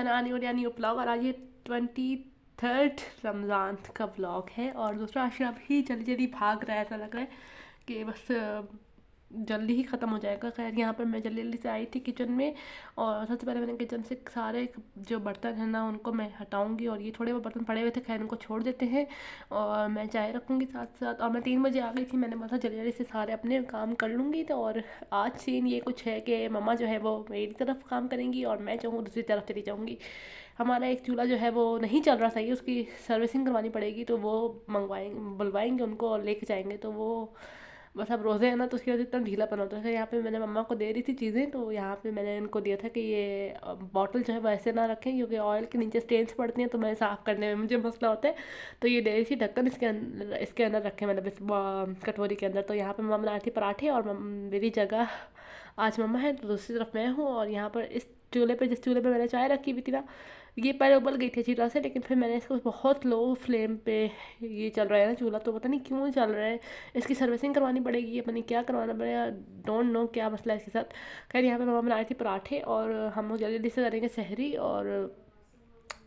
बनानी और यानी ब्लॉग, और आज ये 23rd रमज़ान का ब्लॉग है और दूसरा अशरफ ही जल्दी जल्दी भाग रहा है। ऐसा लग रहा है कि बस जल्दी ही ख़त्म हो जाएगा। खैर यहाँ पर मैं जल्दी जल्दी से आई थी किचन में, और सबसे पहले मैंने किचन से सारे जो बर्तन हैं ना उनको मैं हटाऊंगी, और ये थोड़े बहुत बर्तन पड़े हुए थे, खैर इनको छोड़ देते हैं और मैं चाय रखूँगी साथ साथ। और मैं 3 बजे आ गई थी, मैंने बोला जल्दी जल्दी से सारे अपने काम कर लूँगी। तो और आज सीन ये कुछ है कि मम्मा जो है वो मेरी तरफ काम करेंगी और मैं जो हूँ दूसरी तरफ चली जाऊँगी। हमारा एक चूल्हा जो है वो नहीं चल रहा सही, उसकी सर्विसिंग करवानी पड़ेगी, तो वो बुलवाएंगे उनको और लेके जाएंगे। तो वो बस अब रोज़े हैं ना, तो उसकी वजह से इतना ढीलापन होता है। यहाँ पे मैंने मम्मा को दे रही थी चीज़ें, तो यहाँ पे मैंने इनको दिया था कि ये बॉटल जो है वैसे ना रखें क्योंकि ऑयल के नीचे स्टेन्स पड़ती हैं, तो मैं साफ़ करने में मुझे मसला होता है। तो ये दे रही थी ढक्कन, इसके अंदर रखे मैंने बस कटोरी के अंदर। तो यहाँ पर मम्मा बना रही थी पराठे, और मेरी जगह आज मम्मा है, तो दूसरी तरफ मैं हूँ। और यहाँ पर इस चूल्हे पे, जिस चूल्हे पे मैंने चाय रखी हुई थी ना, ये पहले उबल गई थी अच्छी तरह से, लेकिन फिर मैंने इसको बहुत लो फ्लेम पे, ये चल रहा है ना चूल्हा, तो पता नहीं क्यों चल रहा है। इसकी सर्विसिंग करवानी पड़ेगी, ये पता नहीं क्या करवाना पड़ेगा, डोंट नो क्या मसला है इसके साथ। खैर यहाँ पे मम्मा बना रही थी पराठे, और हम लोग जल्दी जल्दी से करेंगे सहरी। और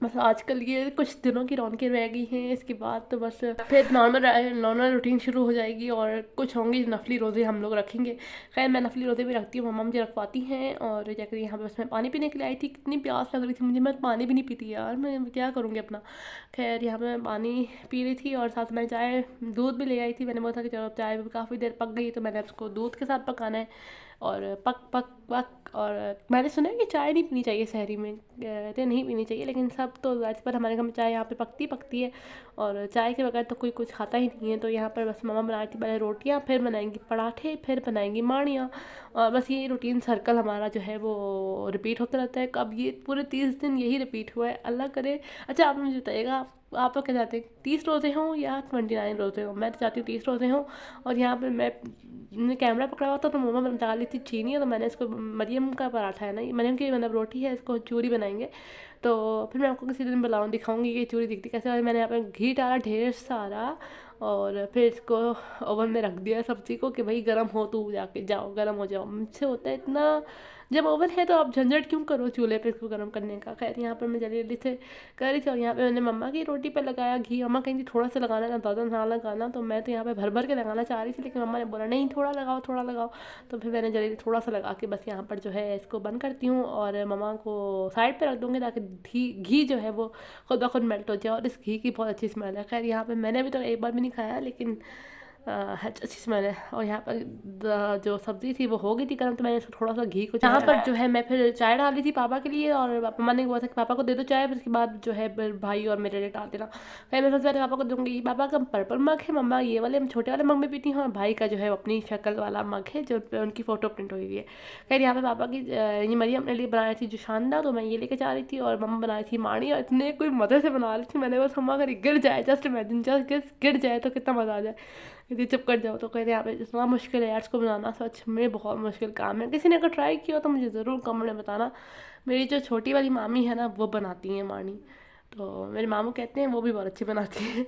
बस आजकल ये कुछ दिनों की रौनकें रह गई हैं, इसके बाद तो बस फिर नॉर्मल रूटीन शुरू हो जाएगी, और कुछ होंगी नफली रोज़े हम लोग रखेंगे। खैर मैं नफली रोज़े भी रखती हूँ, मम्मा मुझे रखवाती हैं। और जाकर यहाँ पे बस मैं पानी पीने के लिए आई थी, कितनी प्यास लग रही थी मुझे, मैं पानी भी नहीं पीती यार, मैं क्या करूँगी अपना। खैर यहाँ पे मैं पानी पी रही थी और साथ में चाय, दूध भी ले आई थी। मैंने बोला था कि चलो चाय भी काफ़ी देर पक गई, तो मैंने उसको दूध के साथ पकाना है। और पक पक पक, और मैंने सुना है कि चाय नहीं पीनी चाहिए शहरी में, कहते नहीं पीनी चाहिए, लेकिन सब तो जायज़ पर हमारे घर में चाय यहाँ पे पकती है, और चाय के बगैर तो कोई कुछ खाता ही नहीं है। तो यहाँ पर बस मम्मा बना रही थी पहले रोटियाँ, फिर बनाएंगी पराठे, फिर बनाएंगी माड़ियाँ, और बस ये रूटीन सर्कल हमारा जो है वो रिपीट होता रहता है। अब ये पूरे 30 दिन यही रिपीट हुआ है, अल्लाह करे। अच्छा आप मुझे बताइएगा, आप लोग क्या चाहते हैं, 30 रोज़े हों या 29 रोज़े हों? मैं तो चाहती हूँ 30 रोज़े हों। और यहाँ पे मैंने कैमरा पकड़ा हुआ था, तो मम्मा डाल रही थी चीनी, तो मैंने इसको, मरियम का पराठा है ना, मरियम की मतलब रोटी है, इसको चूरी बनाएंगे। तो फिर मैं आपको किसी दिन दिखाऊंगी कि चूरी दिखती कैसे। और मैंने यहाँ पे घी डाला ढेर सारा, और फिर इसको ओवन में रख दिया सब्ज़ी को कि भाई गर्म हो, तू जाके जाओ गर्म हो जाओ। मुझसे होता है इतना, जब ओवन है तो आप झंझट क्यों करो चूल्हे पे इसको गर्म करने का। खैर यहाँ पर मैं जल्दी जल्दी से कर रही थी, और यहाँ पे मैंने मम्मा की रोटी पे लगाया घी। मम्मा कहीं थी थोड़ा सा लगाना, ना ज़्यादा ना लगाना, तो मैं तो यहाँ पे भर भर के लगाना चाह रही थी, लेकिन मम्मा ने बोला नहीं थोड़ा लगाओ थोड़ा लगाओ। तो फिर मैंने जल्दी थोड़ा सा लगा के बस यहाँ पर जो है इसको बंद करती हूँ, और मम्मा को साइड पर रख दूँगी ताकि घी जो है वो खुद ब खुद मेल्ट हो जाए, और इस घी की बहुत अच्छी स्मेल है। खैर यहाँ पर मैंने अभी तो एक बार भी नहीं खाया, लेकिन अच्छी स्मेल है। और यहाँ पर जो सब्ज़ी थी वो हो गई थी गर्म, तो मैंने इसको थोड़ा सा घी को, यहाँ पर जो है मैं फिर चाय डाल रही थी पापा के लिए, और मम्मा ने बोला था कि पापा को दे दो चाय, फिर उसके बाद जो है भाई और मेरे लिए डाल देना। फिर मैं सबसे पहले पापा को दूँगी। पापा का पर्पल मग है, मम्मा ये वाले छोटे वाले मग में पीती हूँ, और भाई का जो है अपनी शक्ल वाला मग है जो पे उनकी फ़ोटो प्रिंट हुई हुई है। खैर यहाँ पे पापा की ये मरियम अपने लिए बनाई थी जो शानदार, तो मैं ये लेके जा रही थी, और मम्मा बनाई थी माड़ी, और इतने कोई मज़े से बना रही थी। मैंने बस मम्मा अगर गिर जाए, जस्ट इमेजिन, जस्ट गिर जाए तो कितना मज़ा आ जाए, यदि चुप कर जाओ तो। कहते यहाँ पे इतना मुश्किल है यार इसको बनाना, सच में बहुत मुश्किल काम है। किसी ने अगर ट्राई किया तो मुझे ज़रूर कमेंट में बताना। मेरी जो छोटी वाली मामी है ना वो बनाती हैं मानी, तो मेरे मामू कहते हैं वो भी बहुत अच्छी बनाती है।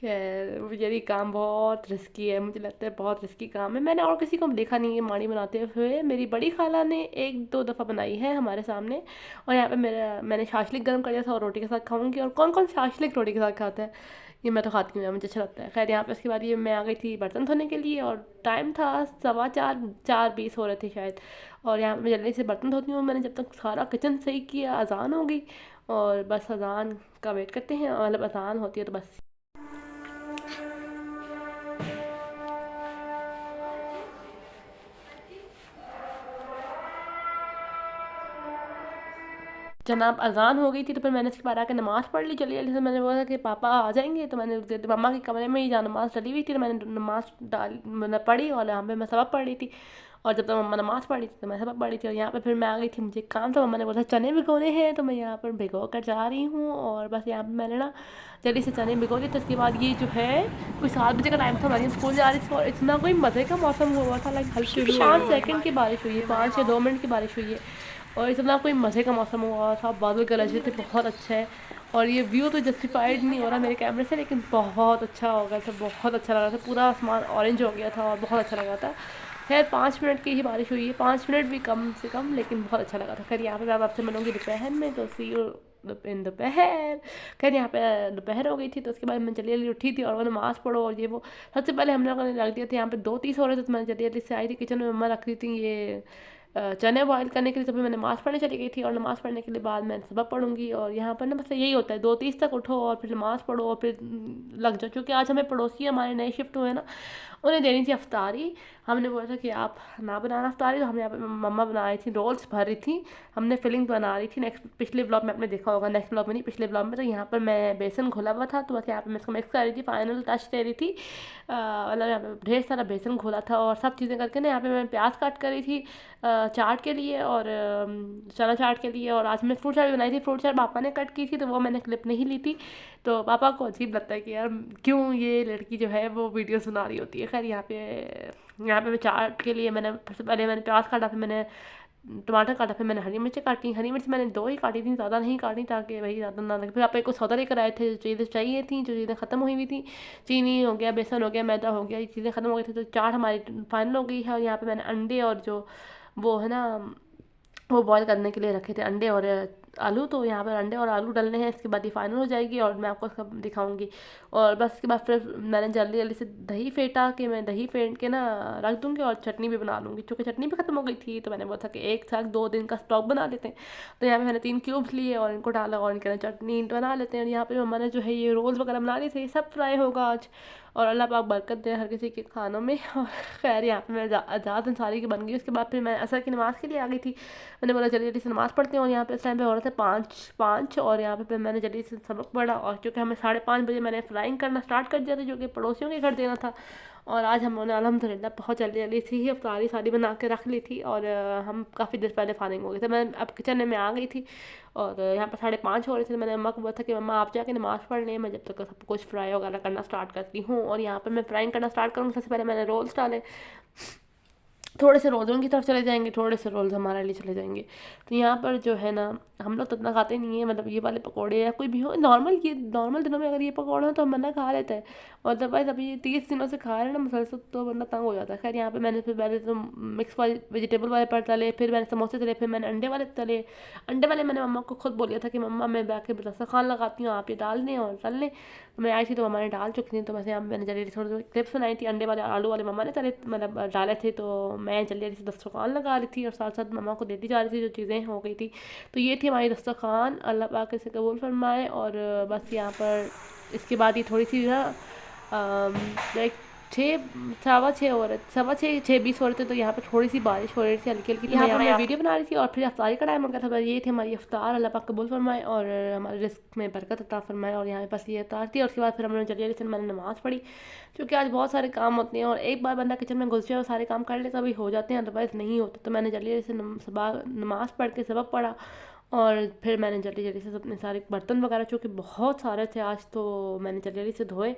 खैर ये काम बहुत रिस्की है, मुझे लगता है बहुत रिस्की काम है। मैंने और किसी को देखा नहीं है मानी बनाते हुए, मेरी बड़ी खाला ने 1-2 दफ़ा बनाई है हमारे सामने। और यहाँ पे मैंने शाशलिक गर्म कर दिया था, और रोटी के साथ खाऊंगी। और कौन कौन शाशलिक रोटी के साथ खाता है, ये मैं तो खाती हूँ, मुझे अच्छा लगता है। खैर यहाँ पे उसके बाद ये मैं आ गई थी बर्तन धोने के लिए, और टाइम था 4:15 हो रहे थे शायद। और यहाँ पे मैं जल्दी से बर्तन धोती हूँ। मैंने जब तक सारा किचन सही किया अजान हो गई, और बस अजान का वेट करते हैं, मतलब अजान होती है तो बस। जनाब अजान हो गई थी, तो फिर मैंने इसके बाद आकर नमाज़ पढ़ ली जल्दी जल्दी से। मैंने बोला कि पापा आ जाएंगे, तो मैंने मम्मा के कमरे में ही जहाँ नमाज़ डली हुई थी, तो मैंने नमाज़ मैंने पढ़ी, और यहाँ पे मैं सबक पढ़ रही थी। और जब तक मम्मा नमाज़ पढ़ रही थी तो मैं सबक पढ़ रही थी। और यहाँ पे फिर मैं आ गई थी, मुझे काम था, मम्मा ने बोला चने भिगोने हैं, तो मैं यहाँ पर भिगो कर जा रही हूँ। और बस यहाँ पर मैंने ना जल्दी से चने भिगो लिए। तो उसके बाद ये जो है कोई 7 बजे का टाइम था, मरीम स्कूल जा रही थी, और इतना कोई मज़े का मौसम हुआ था, लाइक हल्की 5 सेकंड की बारिश हुई है, 5 या 2 मिनट की बारिश हुई है, और इतना कोई मज़े का मौसम हुआ था, बादल गरज रहे थे, बहुत अच्छा है। और ये व्यू तो जस्टिफाइड नहीं हो रहा मेरे कैमरे से, लेकिन बहुत अच्छा हो गया था, बहुत अच्छा लग रहा था, पूरा आसमान ऑरेंज हो गया था और बहुत अच्छा लग रहा था। खैर 5 मिनट की ही बारिश हुई है, 5 मिनट भी कम से कम, लेकिन बहुत अच्छा लगा था। खैर यहाँ पे मैं आपसे मिलूंगी दोपहर में, तो सी यू इन दोपहर। खैर यहाँ पे दोपहर हो गई थी, तो उसके बाद मैं जल्दी जल्दी उठी थी और वो नमाज़ पढ़ो और ये वो। सबसे पहले हम लोगों ने रख दिया था यहाँ पे 2:30 हो रहे थे, तो मैं जल्दी जल्दी से आई थी किचन में। मम्मा रख रही थी ये चने बॉयल करने के लिए, तभी मैं नमाज़ पढ़ने चली गई थी। और नमाज़ पढ़ने के लिए बाद मैं सबक पढ़ूंगी। और यहाँ पर ना बस यही होता है, 2:30 तक उठो और फिर नमाज़ पढ़ो और फिर लग जाओ। क्योंकि आज हमें पड़ोसी हमारे नए शिफ्ट हुए ना, उन्हें देनी थी अफ्तारी। हमने बोला था कि आप ना बनाना अफ्तारी, तो हम यहाँ पे मम्मा बना रही थी, रोल्स भर रही थी, हमने फिलिंग बना रही थी। नेक्स्ट पिछले ब्लॉग में आपने देखा होगा, नेक्स्ट ब्लॉग में नहीं पिछले ब्लॉग में। तो यहाँ पर मैं बेसन घोला हुआ था, तो बस यहाँ पे मैं इसको मिक्स कर रही थी, फाइनल टच दे रही थी। मतलब यहाँ पे ढेर सारा बेसन घोला था और सब चीज़ें करके ना यहाँ पे मैं प्याज काट कर रही थी चाट के लिए और चना चाट के लिए। और आज मैं फ्रूट चाट भी बनाई थी, फ्रूट चाट पापा ने कट की थी, तो वो मैंने क्लिप नहीं ली थी। तो पापा को अजीब लगता है कि यार क्यों ये लड़की जो है वो वीडियो सुना रही होती है। खैर यहाँ पे मैं चाट के लिए मैंने सबसे पहले मैंने प्याज काटा, फिर मैंने टमाटर काटा, फिर मैंने हरी मिर्ची काटी। हरी मिर्च मैंने 2 ही काटी थी, ज़्यादा नहीं काटी, ताकि वही ज़्यादा ना लगे। फिर आप एक को सौदा लेकर आए थे, जो चीज़ें चाहिए थी, जो चीज़ें ख़त्म हुई हुई थी, चीनी हो गया, बेसन हो गया, मैदा हो गया, ये चीज़ें ख़त्म हो गई थी, तो चाट हमारी फाइनल हो गई है। और यहाँ पे मैंने अंडे और जो वो है ना वो बॉईल करने के लिए रखे थे, अंडे और आलू। तो यहाँ पर अंडे और आलू डालने हैं, इसके बाद ये फाइनल हो जाएगी और मैं आपको सब दिखाऊंगी। और बस इसके बाद फिर मैंने जल्दी जल्दी से दही फेंटा कि मैं दही फेंट के ना रख दूँगी और चटनी भी बना लूँगी। क्योंकि चटनी भी ख़त्म हो गई थी, तो मैंने बोला था कि एक साथ 2 दिन का स्टॉक बना लेते हैं। तो यहाँ पे मैंने 3 क्यूब्स लिए और इनको डाला और इनके अंदर चटनी बना लेते हैं। और यहाँ पे मम्मा ने जो है ये रोल्स वगैरह बना लिए थे, ये सब फ्राई होगा आज। और अल्लाह पाक बरकत दे हर किसी के खानों में। और खैर यहाँ पे मैं आज़ाद अंसारी की बन गई। उसके बाद फिर मैं असर की नमाज़ के लिए आ गई थी। मैंने बोला जल्दी जल्दी से नमाज़ पढ़ते हैं। और यहाँ पे इस टाइम पे हो रहे थे 5:05 और यहाँ पे मैंने जल्दी से सबक पढ़ा। और क्योंकि हमें 5:30 बजे मैंने फ्राइंग करना स्टार्ट कर दिया था, जो कि पड़ोसियों के घर देना था। और आज हमने अल्हम्दुलिल्लाह बहुत जल्दी जल्दी से ही अफ्तारी सारी बना के रख ली थी। और हम काफ़ी देर पहले फारिग हो गए थे। मैं अब किचन में आ गई थी और यहाँ पर 5:30 हो रहे थे। मैंने अम्मा को बोला था कि मम्मा आप जाके नमाज़ पढ़ लें, मैं जब तक सब कुछ फ्राई वगैरह करना स्टार्ट करती हूँ। और यहाँ पर मैं फ्राइंग करना स्टार्ट करूँगी। सबसे पहले मैंने रोल्स डाले, थोड़े से रोल्स उनकी तरफ चले जाएंगे, थोड़े से रोल्स हमारे लिए चले जाएंगे। तो यहाँ पर जो है ना हम लोग तो इतना खाते नहीं है, मतलब ये वाले पकोड़े या कोई भी हो नॉर्मल, ये नॉर्मल दिनों में अगर ये पकौड़े हो तो हम बंदा खा लेता है। और अदरवाइज अभी ये 30 दिनों से खा रहे हैं ना मुसलसल, तो बंदा तंग हो जाता है। खैर यहाँ पे मैंने फिर पहले तो मिक्स वाले वेजिटेबल वाले पर तले, फिर मैंने समोसे तले, फिर मैंने अंडे वाले तले। अंडे वाले मैंने मम्मा को खुद बोलिया था कि मम्मा मैं बैठ के दस्तरखान लगाती हूँ, आप ये डाल दें और तल लें। मैं आई थी तो मम्मा ने डाल चुकी थी, तो वैसे यहाँ मैंने जल्दी थोड़ी थोड़ी क्लिप्स बनाई थी। अंडे वाले और आलू वाले मम्मा ने तले मतलब डाले थे, तो मैं जल्दी जल्दी से दस्तरखान लगा रही थी और साथ साथ मम्मा को देती जा रही थी जो चीज़ें हो गई थी। तो ये थी हमारी दस्तरखान, अल्लाह पाक इसे कबूल फरमाए। और बस यहाँ पर इसके बाद ये थोड़ी सी ना लाइक 6:15 हो रहे, 6:15 6:20 हो रहे थे। तो यहाँ पे थोड़ी सी बारिश हो रही थी हल्की हल्की। यहाँ पर मैं वीडियो बना रही थी और फिर अफ्तारी का टाइम हो गया था। ये थी हमारी अफ्तार, अल्लाह पाक कबूल फरमाए और हमारे रिस्क में बरकत अता फरमाए। और यहाँ पे बस ये अफ्तार थी। और उसके बाद फिर हमने जल्दी जल्दी से मैंने नमाज़ पढ़ी, क्योंकि आज बहुत सारे काम होते हैं और एक बार बंदा किचन में घुस जाए और सारे काम कर ले तभी हो जाते हैं, अदरवाइज़ नहीं होते। तो मैंने जल्दी जल्दी से नमाज़ पढ़ के सबक पढ़ा और फिर मैंने जल्दी जल्दी से अपने सारे बर्तन वगैरह, चूँकि बहुत सारे थे आज, तो मैंने जल्दी जल्दी से धोए।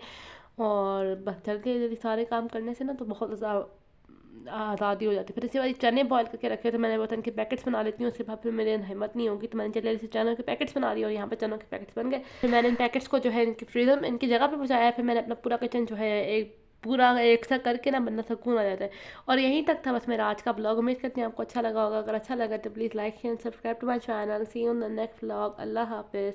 और बस जल्दी जल्दी सारे काम करने से ना तो बहुत आज़ादी हो जाती है। फिर इसके बाद चने बॉयल करके रखे थे मैंने, बर्तन के पैकेट्स बना लेती हूँ। उसके बाद फिर मेरे हिम्मत नहीं होगी, तो मैंने जल्दी जल्दी से चनों के पैकेट्स बना लिए और यहाँ पे चनों के पैकेट्स बन गए। फिर मैंने इन पैकेट्स को जो है इनकी फ्रीज़र में इनकी जगह पे पहुँचाया। फिर मैंने अपना पूरा किचन जो है एक पूरा एक सा करके ना बंदा सुकून आ जाता है। और यहीं तक था बस मेरा आज का ब्लॉग। उम्मीद करती हूँ आपको अच्छा लगा होगा। अगर अच्छा लगा तो please like share subscribe to my channel. See you in the next blog. अल्लाह हाफिज़।